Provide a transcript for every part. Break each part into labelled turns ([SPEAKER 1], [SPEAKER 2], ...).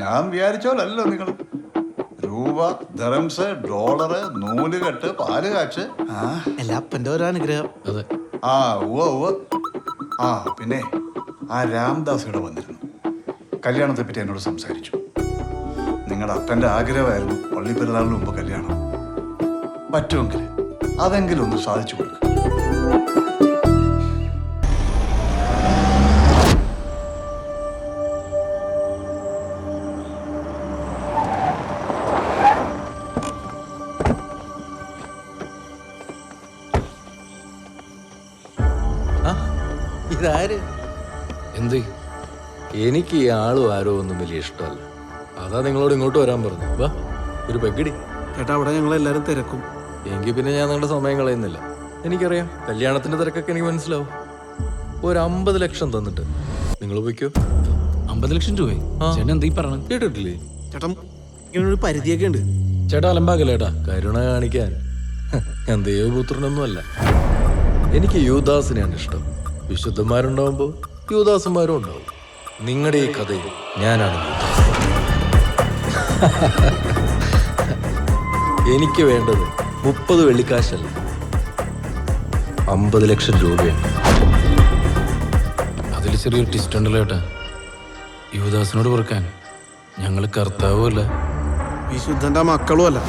[SPEAKER 1] ഞാൻ വിചാരിച്ചോലല്ലോ നിങ്ങൾ. രൂപ, ദറംസ്, ഡോളറ്, നൂലുകെട്ട്, പാല് കാച്ച്.
[SPEAKER 2] എല്ലാ അപ്പൻ്റെ ഓരോ അനുഗ്രഹം.
[SPEAKER 3] അതെ.
[SPEAKER 1] ആ ഉവ്വ. ആ പിന്നെ ആ രാംദാസ് ഇവിടെ വന്നിരുന്നു. കല്യാണത്തെ പറ്റി എന്നോട് സംസാരിച്ചു. നിങ്ങളുടെ അപ്പൻ്റെ ആഗ്രഹമായിരുന്നു പള്ളി പെരുന്നാളിന് മുമ്പ് കല്യാണം. പറ്റുമെങ്കിൽ അതെങ്കിലും ഒന്ന് സാധിച്ചു കൊടുക്കുക.
[SPEAKER 2] ഇതാര്?
[SPEAKER 3] എന്ത്? എനിക്ക് ഈ ആളും ആരോ ഒന്നും വലിയ ഇഷ്ടമല്ല. അതാ നിങ്ങളോട് ഇങ്ങോട്ട് വരാൻ പറഞ്ഞു. വാ, ഒരു പെഗടി.
[SPEAKER 2] ചേട്ടാ, അവിടെ ഞങ്ങളെല്ലാരും തിരക്കും.
[SPEAKER 3] എങ്കിൽ പിന്നെ ഞാൻ നിങ്ങളുടെ സമയം കളയുന്നില്ല. എനിക്കറിയാം, കല്യാണത്തിന്റെ തിരക്കൊക്കെ എനിക്ക് മനസ്സിലാവും. ഒരു 50 ലക്ഷം തന്നിട്ട് നിങ്ങൾ പോയിക്കോ.
[SPEAKER 4] 50 ലക്ഷം രൂപ? ചേട്ടൻ എന്താ ഈ പറഞ്ഞത്?
[SPEAKER 3] കേട്ടിട്ടില്ലേ?
[SPEAKER 2] ചേട്ടൻ ഇങ്ങനൊരു പരിധിയൊക്കെ ഉണ്ട്.
[SPEAKER 3] ചേട്ടാ അലമ്പാകല്ലേട്ടാ, കരുണ കാണിക്കാൻ. ഞാൻ ദൈവപുത്രനൊന്നുമല്ല. എനിക്ക് യൂദാസിനെയാണ് ഇഷ്ടം. വിശുദ്ധന്മാരുണ്ടാവുമ്പോ യൂദാസന്മാരും ഉണ്ടാവും. നിങ്ങളുടെ ഈ കഥയിൽ ഞാനാണ് യൂദാസ്. എനിക്ക് വേണ്ടത് 30 വെള്ളിക്കാശല്ല, 50 ലക്ഷം രൂപയാണ്.
[SPEAKER 4] അതിൽ ചെറിയൊരു ട്വിസ്റ്റ് ഉണ്ടല്ലോ ഏട്ടാ. യുവദാസിനോട് പറക്കാൻ ഞങ്ങൾ കർത്താവും അല്ല,
[SPEAKER 2] വിശുദ്ധന്റെ മക്കളും അല്ല.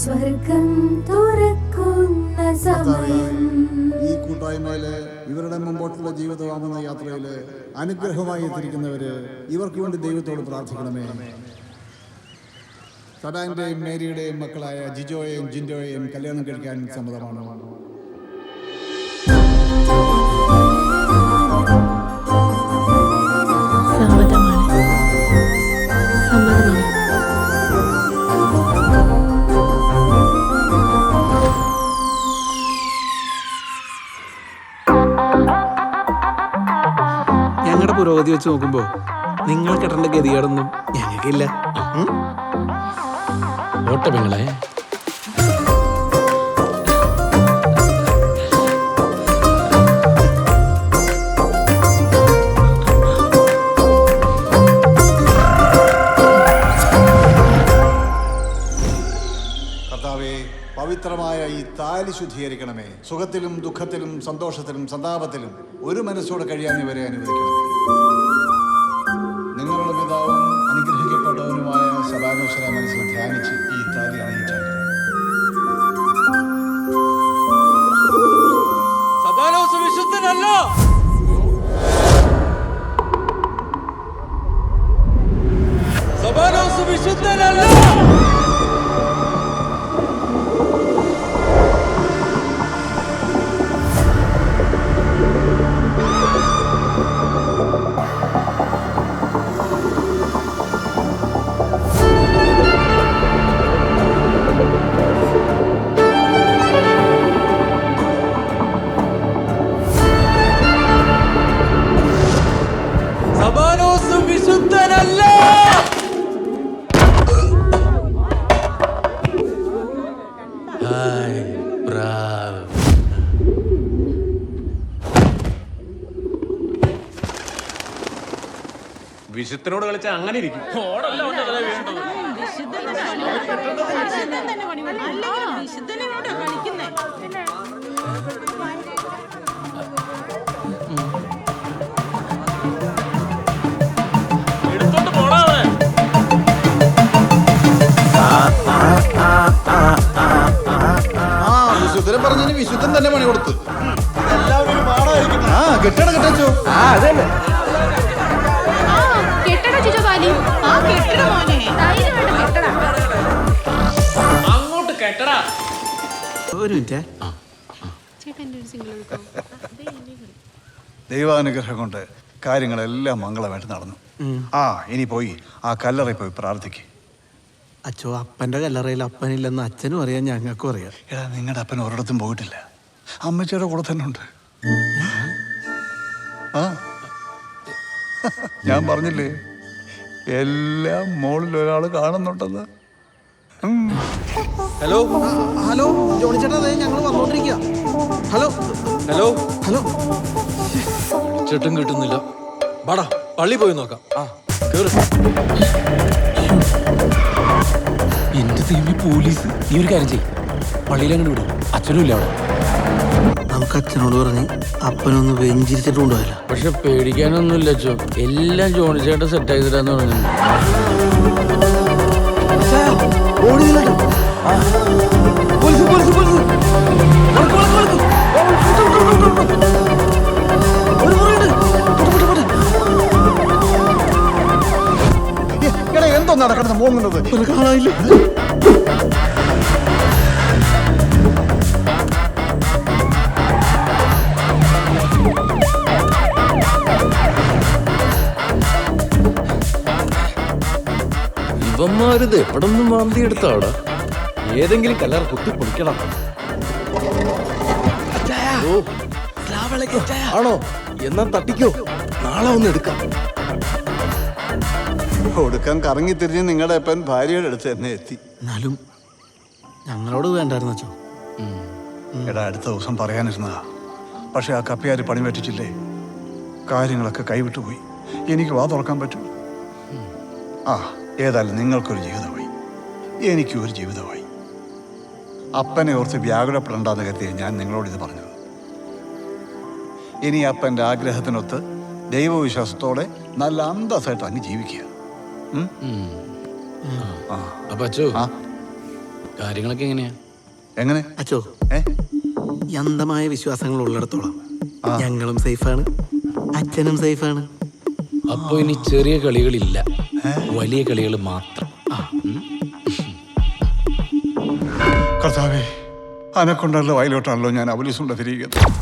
[SPEAKER 5] സ്വർഗം തുറക്കുന്ന ഈ കൂട്ടായ്മയില് ഇവരുടെ മുമ്പോട്ടുള്ള ജീവിതമാകുന്ന യാത്രയില് അനുഗ്രഹമായി എത്തിയിരിക്കുന്നവര് ഇവർക്ക് വേണ്ടി ദൈവത്തോട് പ്രാർത്ഥിക്കണമേ. സബാന്റെയും മേരിയുടെയും മക്കളായ ജിജോയെയും ജിൻഡോയെയും കല്യാണം കഴിക്കാൻ സമ്മതമാണോ?
[SPEAKER 2] ഞങ്ങളുടെ പുരോഗതി വെച്ച് നോക്കുമ്പോ നിങ്ങൾ കെട്ടേണ്ട ഗതികേടൊന്നും ഞങ്ങൾക്കില്ല.
[SPEAKER 4] ഓട്ട പെങ്ങളെ.
[SPEAKER 5] കർത്താവേ, പവിത്രമായ ഈ താലി ശുദ്ധീകരിക്കണമേ. സുഖത്തിലും ദുഃഖത്തിലും സന്തോഷത്തിലും സന്താപത്തിലും ഒരു മനസ്സോടെ കഴിയാൻ ഇവരെ അനുവദിക്കണമേ. നിങ്ങളുടെ പിതാവും അനുഗ്രഹിക്കപ്പെട്ടവനുമായ സബാനോസര മനസ്സിൽ ധ്യാനിച്ച് ഈ താലി അണിയിച്ചാൽ
[SPEAKER 3] സബാനോസ് വിശുദ്ധനല്ല. സബാനോസ് വിശുദ്ധനല്ല. സബാനോസ് വിശുദ്ധനല്ല.
[SPEAKER 4] ഹായ് ബ്രാവ്.
[SPEAKER 6] വിശുദ്ധനോട് കളിച്ച അങ്ങനെ ഇരിക്കും.
[SPEAKER 5] വിശുദ്ധനെ പറഞ്ഞതിന് വിശുദ്ധൻ തന്നെ പണി കൊടുത്തു. കെട്ടട കെട്ടോ.
[SPEAKER 6] അങ്ങോട്ട് കെട്ടടാ.
[SPEAKER 2] ഒരു മിനിറ്റ്.
[SPEAKER 1] ദൈവാനുഗ്രഹം കൊണ്ട് കാര്യങ്ങളെല്ലാം മംഗളമായിട്ട് നടന്നു. ഇനി പോയി ആ കല്ലറയിൽ പോയി പ്രാർത്ഥിക്ക്.
[SPEAKER 2] അച്ഛോ, അപ്പന്റെ കല്ലറയിൽ അപ്പനില്ലെന്ന് അച്ഛനും അറിയാം, ഞങ്ങൾക്കും അറിയാം.
[SPEAKER 1] എടാ, നിങ്ങളുടെ അപ്പൻ ഒരിടത്തും പോയിട്ടില്ല. അമ്മച്ചിയുടെ കൂടെ തന്നെ ഉണ്ട്. ഞാൻ പറഞ്ഞില്ലേ, എല്ലാം മോളിൽ ഒരാൾ കാണുന്നുണ്ടെന്ന്.
[SPEAKER 3] ഹലോ
[SPEAKER 2] ഹലോ ജോണി ചേട്ടാ, അതെ ഞങ്ങൾ വന്നോണ്ടിരിക്കുക. Hello
[SPEAKER 3] hello
[SPEAKER 2] hello.
[SPEAKER 3] ചേട്ടും കിട്ടുന്നില്ല. വാടാ, പള്ളി പോയി നോക്കാം. കേറ്.
[SPEAKER 4] എന്റെ ദൈവമേ, പോലീസ്. നീ ഒരു കാര്യം ചെയ്യ്, പള്ളിയിലങ്ങോട്ട് വിടും. അച്ഛനും ഇല്ല അവിടെ.
[SPEAKER 2] നമുക്ക് അച്ഛനോട് പറഞ്ഞ് അപ്പനൊന്ന് വെഞ്ചിരിച്ചിട്ട് കൊണ്ടുപോയല്ലോ.
[SPEAKER 4] പക്ഷെ പേടിക്കാനൊന്നുമില്ല അച്ഛോ, എല്ലാം ജോണിച്ചേട്ടൻ സെറ്റ് ആക്കിത്തരാന്ന് പറഞ്ഞു.
[SPEAKER 1] എടാ, എന്തോ നടക്കുന്നത് പോകുന്നത്
[SPEAKER 2] കാണാനില്ല.
[SPEAKER 3] ഇവന്മാരിത് എവിടെ നിന്നും മാന്തി എടുത്താടാ. ഏതെങ്കിലും കല്ലറ കുത്തി പൊളിക്കണം. ആണോ? എന്നാ തട്ടിക്കോ, നാളെ ഒന്ന് എടുക്കാം.
[SPEAKER 1] കൊടുക്കാൻ കറങ്ങി തിരിഞ്ഞ് നിങ്ങളുടെ അപ്പൻ ഭാര്യയുടെ അടുത്ത് തന്നെ എത്തി.
[SPEAKER 2] എന്നാലും ഞങ്ങളോട് വേണ്ടായിരുന്നു അച്ഛോ.
[SPEAKER 1] എടാ, അടുത്ത ദിവസം പറയാനിരുന്നതാ. പക്ഷെ ആ കപ്പിയാര് പണി പറ്റിച്ചില്ലേ, കാര്യങ്ങളൊക്കെ കൈവിട്ടുപോയി. എനിക്ക് വാ തുറക്കാൻ പറ്റും. ഏതായാലും നിങ്ങൾക്കൊരു ജീവിതമായി, എനിക്കും ഒരു ജീവിതമായി. അപ്പനെ ഓർത്ത് വ്യാകുലപ്പെടണ്ടെന്ന് കരുതിയ ഞാൻ നിങ്ങളോടിത് പറഞ്ഞത്. ഇനി അപ്പൻ്റെ ആഗ്രഹത്തിനൊത്ത് ദൈവവിശ്വാസത്തോടെ നല്ല അന്തസ്സായിട്ട് അങ്ങ് ജീവിക്കുക.
[SPEAKER 4] അപ്പൊ അച്ഛോ, കാര്യങ്ങളൊക്കെ എങ്ങനെയാ?
[SPEAKER 1] എങ്ങനെ
[SPEAKER 2] അച്ഛോ, ഈ അന്ധമായ വിശ്വാസങ്ങൾ ഉള്ളിടത്തോളം ഞങ്ങളും സേഫാണ്, അച്ഛനും സേഫാണ്.
[SPEAKER 4] അപ്പൊ ഇനി ചെറിയ കളികളില്ല, വലിയ കളികൾ മാത്രം.
[SPEAKER 1] കർത്താവേ, അനക്കൊണ്ടല്ല വയലോട്ടാണല്ലോ ഞാൻ അവലിസുണ്ട തിരികെ